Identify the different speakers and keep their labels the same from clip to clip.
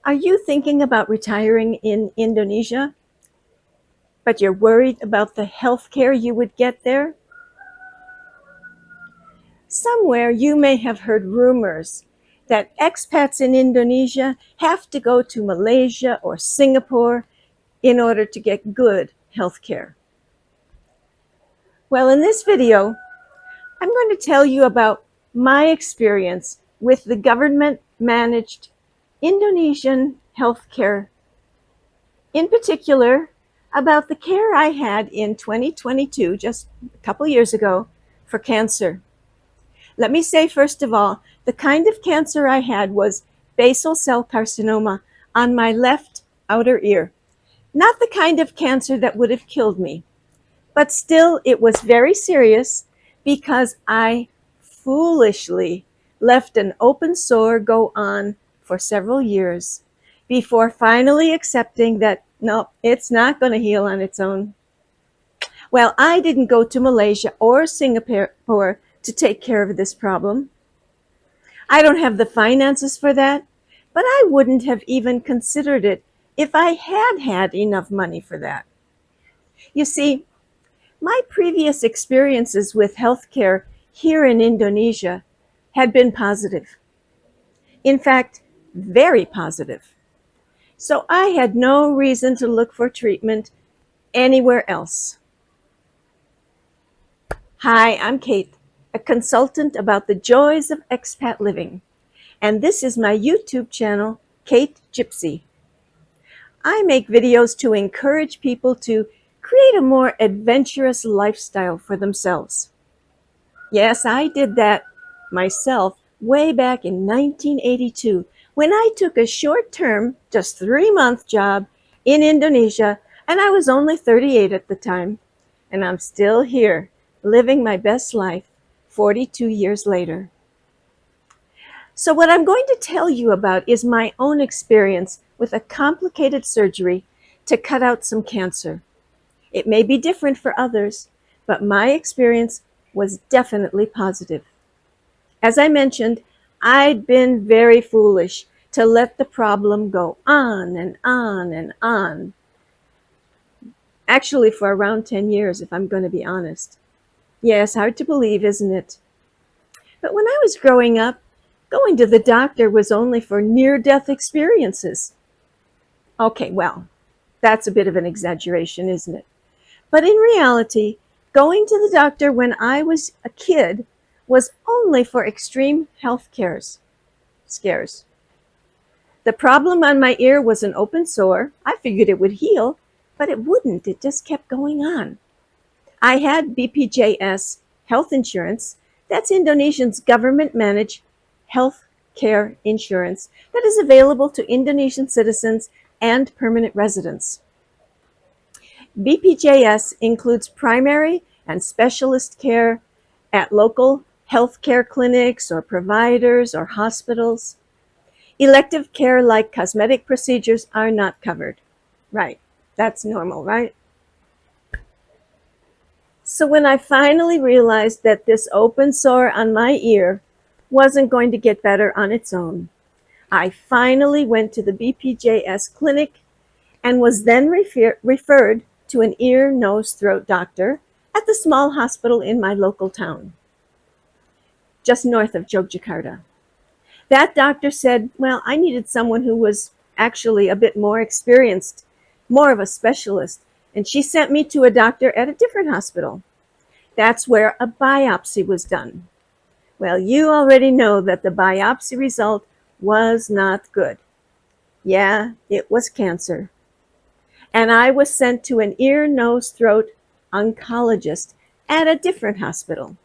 Speaker 1: Are you thinking about retiring in Indonesia, but you're worried about the health care you would get there? Somewhere you may have heard rumors that expats in Indonesia have to go to Malaysia or Singapore in order to get good health care. Well, in this video, I'm going to tell you about my experience with the government-managed Indonesian healthcare, in particular about the care I had in 2022, just a couple years ago, for cancer. Let me say, first of all, the kind of cancer I had was basal cell carcinoma on my left outer ear. Not the kind of cancer that would have killed me, but still it was very serious because I foolishly let an open sore go on for several years before finally accepting that, no, it's not going to heal on its own. Well, I didn't go to Malaysia or Singapore to take care of this problem. I don't have the finances for that, but I wouldn't have even considered it if I had had enough money for that. You see, my previous experiences with healthcare here in Indonesia had been positive. In fact, very positive. So I had no reason to look for treatment anywhere else. Hi, I'm Kate, a consultant about the joys of expat living, and this is my YouTube channel, KateGypsy. I make videos to encourage people to create a more adventurous lifestyle for themselves. Yes, I did that myself way back in 1982 when I took a short-term, just 3-month job in Indonesia, and I was only 38 at the time, and I'm still here, living my best life 42 years later. So what I'm going to tell you about is my own experience with a complicated surgery to cut out some cancer. It may be different for others, but my experience was definitely positive. As I mentioned, I'd been very foolish to let the problem go on and on and on. Actually, for around 10 years, if I'm going to be honest. Yes, hard to believe, isn't it? But when I was growing up, going to the doctor was only for near-death experiences. Okay, well, that's a bit of an exaggeration, isn't it? But in reality, going to the doctor when I was a kid was only for extreme health scares. The problem on my ear was an open sore. I figured it would heal, but it wouldn't. It just kept going on. I had BPJS health insurance. That's Indonesia's government-managed health care insurance that is available to Indonesian citizens and permanent residents. BPJS includes primary and specialist care at local healthcare clinics or providers or hospitals. Elective care like cosmetic procedures are not covered. Right, that's normal, right? So when I finally realized that this open sore on my ear wasn't going to get better on its own, I finally went to the BPJS clinic and was then referred to an ear, nose, throat doctor at the small hospital in my local town, just north of Yogyakarta. That doctor said, well, I needed someone who was actually a bit more experienced, more of a specialist, and she sent me to a doctor at a different hospital. That's where a biopsy was done. Well, you already know that the biopsy result was not good. Yeah, it was cancer. And I was sent to an ear, nose, throat oncologist at a different hospital.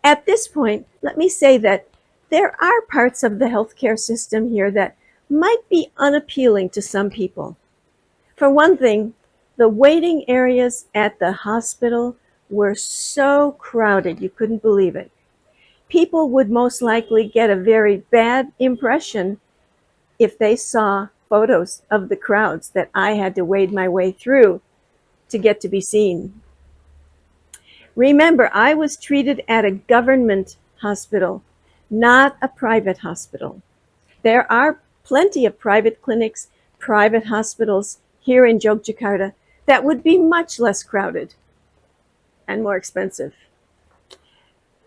Speaker 1: At this point, let me say that there are parts of the healthcare system here that might be unappealing to some people. For one thing, the waiting areas at the hospital were so crowded, you couldn't believe it. People would most likely get a very bad impression if they saw photos of the crowds that I had to wade my way through to get to be seen. Remember, I was treated at a government hospital, not a private hospital. There are plenty of private clinics, private hospitals here in Yogyakarta that would be much less crowded and more expensive.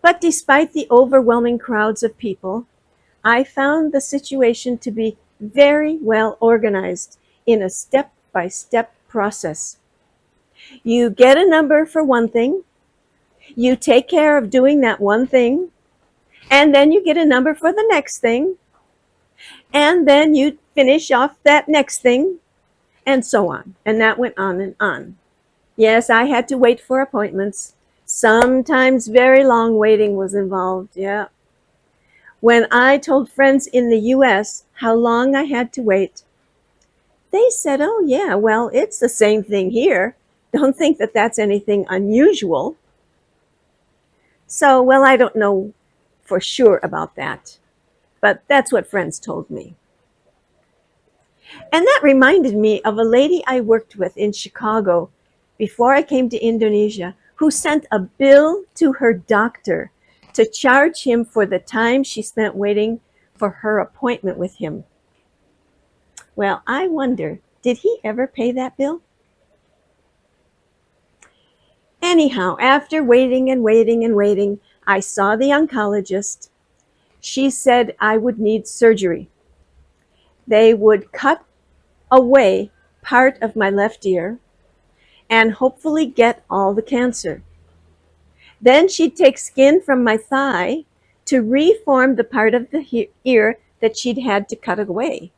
Speaker 1: But despite the overwhelming crowds of people, I found the situation to be very well organized in a step-by-step process. You get a number for one thing, you take care of doing that one thing, and then you get a number for the next thing, and then you finish off that next thing, and so on. And that went on and on. Yes, I had to wait for appointments. Sometimes very long waiting was involved, yeah. When I told friends in the US how long I had to wait, they said, oh yeah, well, it's the same thing here. Don't think that that's anything unusual. So, well, I don't know for sure about that, but that's what friends told me. And that reminded me of a lady I worked with in Chicago before I came to Indonesia, who sent a bill to her doctor to charge him for the time she spent waiting for her appointment with him. Well, I wonder, did he ever pay that bill? Anyhow, after waiting and waiting and waiting, I saw the oncologist. She said I would need surgery. They would cut away part of my left ear and hopefully get all the cancer. Then she'd take skin from my thigh to reform the part of the ear that she'd had to cut away.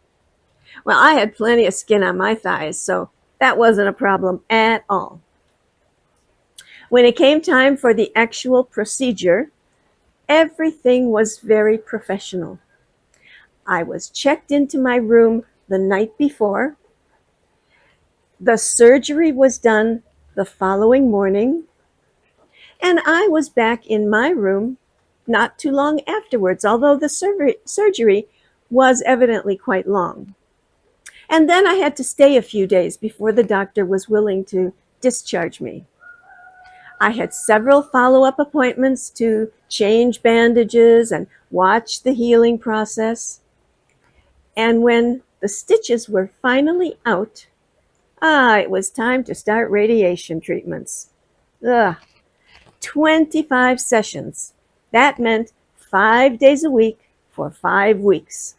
Speaker 1: Well, I had plenty of skin on my thighs, so that wasn't a problem at all. When it came time for the actual procedure, everything was very professional. I was checked into my room the night before. The surgery was done the following morning, and I was back in my room not too long afterwards, although the surgery was evidently quite long. And then I had to stay a few days before the doctor was willing to discharge me. I had several follow-up appointments to change bandages and watch the healing process. And when the stitches were finally out, it was time to start radiation treatments. 25 sessions. That meant 5 days a week for 5 weeks.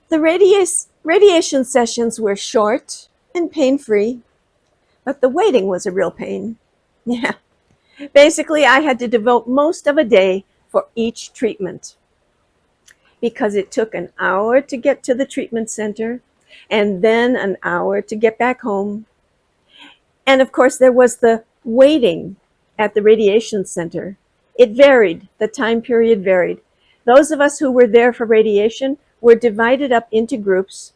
Speaker 1: The radiation sessions were short and pain-free, but the waiting was a real pain. Yeah. Basically, I had to devote most of a day for each treatment because it took an hour to get to the treatment center and then an hour to get back home. And of course, there was the waiting at the radiation center. It varied. The time period varied. Those of us who were there for radiation were divided up into groups.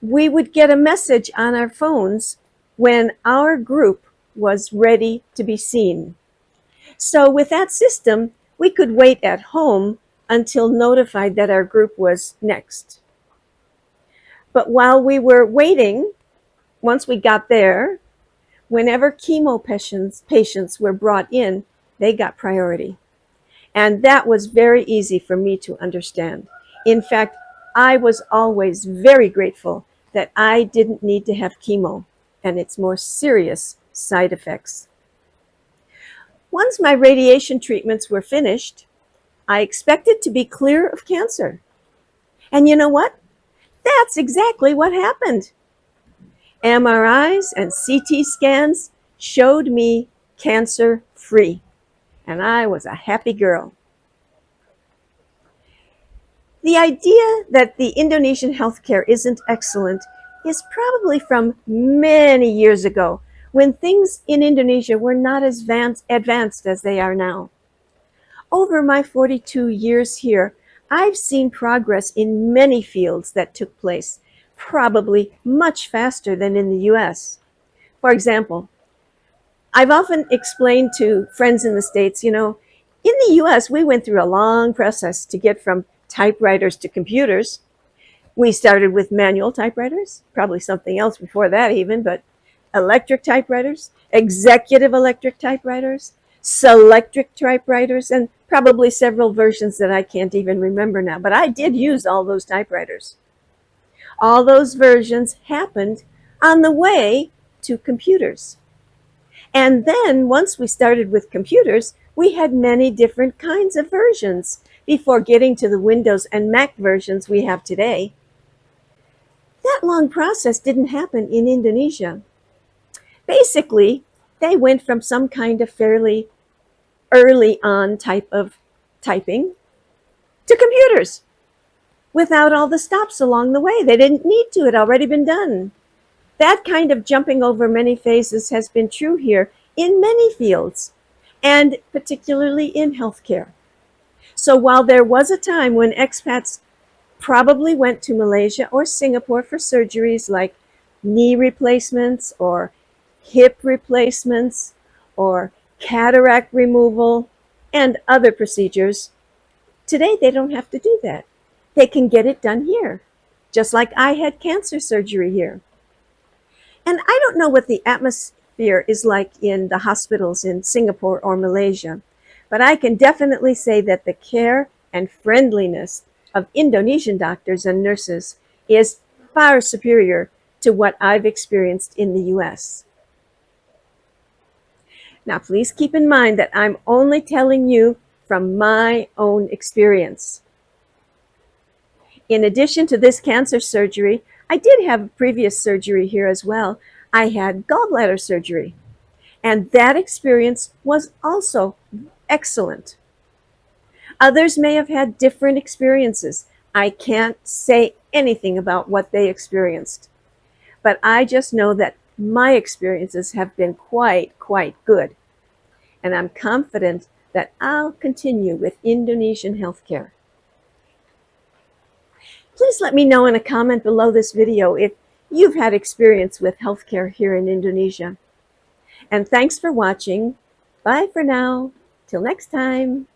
Speaker 1: We would get a message on our phones when our group was ready to be seen. So with that system, we could wait at home until notified that our group was next. But while we were waiting, once we got there, whenever chemo patients were brought in, they got priority. And that was very easy for me to understand. In fact, I was always very grateful that I didn't need to have chemo and its more serious side effects. Once my radiation treatments were finished, I expected to be clear of cancer. And you know what? That's exactly what happened. MRIs and CT scans showed me cancer-free, and I was a happy girl. The idea that the Indonesian healthcare isn't excellent is probably from many years ago, when things in Indonesia were not as advanced as they are now. Over my 42 years here, I've seen progress in many fields that took place, probably much faster than in the US. For example, I've often explained to friends in the States, in the US, we went through a long process to get from typewriters to computers. We started with manual typewriters, probably something else before that even, but electric typewriters, executive electric typewriters, Selectric typewriters, and probably several versions that I can't even remember now. But I did use all those typewriters. All those versions happened on the way to computers. And then once we started with computers, we had many different kinds of versions before getting to the Windows and Mac versions we have today. That long process didn't happen in Indonesia. Basically, they went from some kind of fairly early on type of typing to computers without all the stops along the way. They didn't need to, it had already been done. That kind of jumping over many phases has been true here in many fields, and particularly in healthcare. So while there was a time when expats probably went to Malaysia or Singapore for surgeries like knee replacements or hip replacements or cataract removal and other procedures, today they don't have to do that. They can get it done here, just like I had cancer surgery here. And I don't know what the atmosphere is like in the hospitals in Singapore or Malaysia, but I can definitely say that the care and friendliness of Indonesian doctors and nurses is far superior to what I've experienced in the US. Now, please keep in mind that I'm only telling you from my own experience. In addition to this cancer surgery, I did have previous surgery here as well. I had gallbladder surgery, and that experience was also excellent. Others may have had different experiences. I can't say anything about what they experienced, but I just know that my experiences have been quite good, and I'm confident that I'll continue with Indonesian healthcare. Please let me know in a comment below this video if you've had experience with healthcare here in Indonesia. And thanks for watching. Bye for now. Till next time.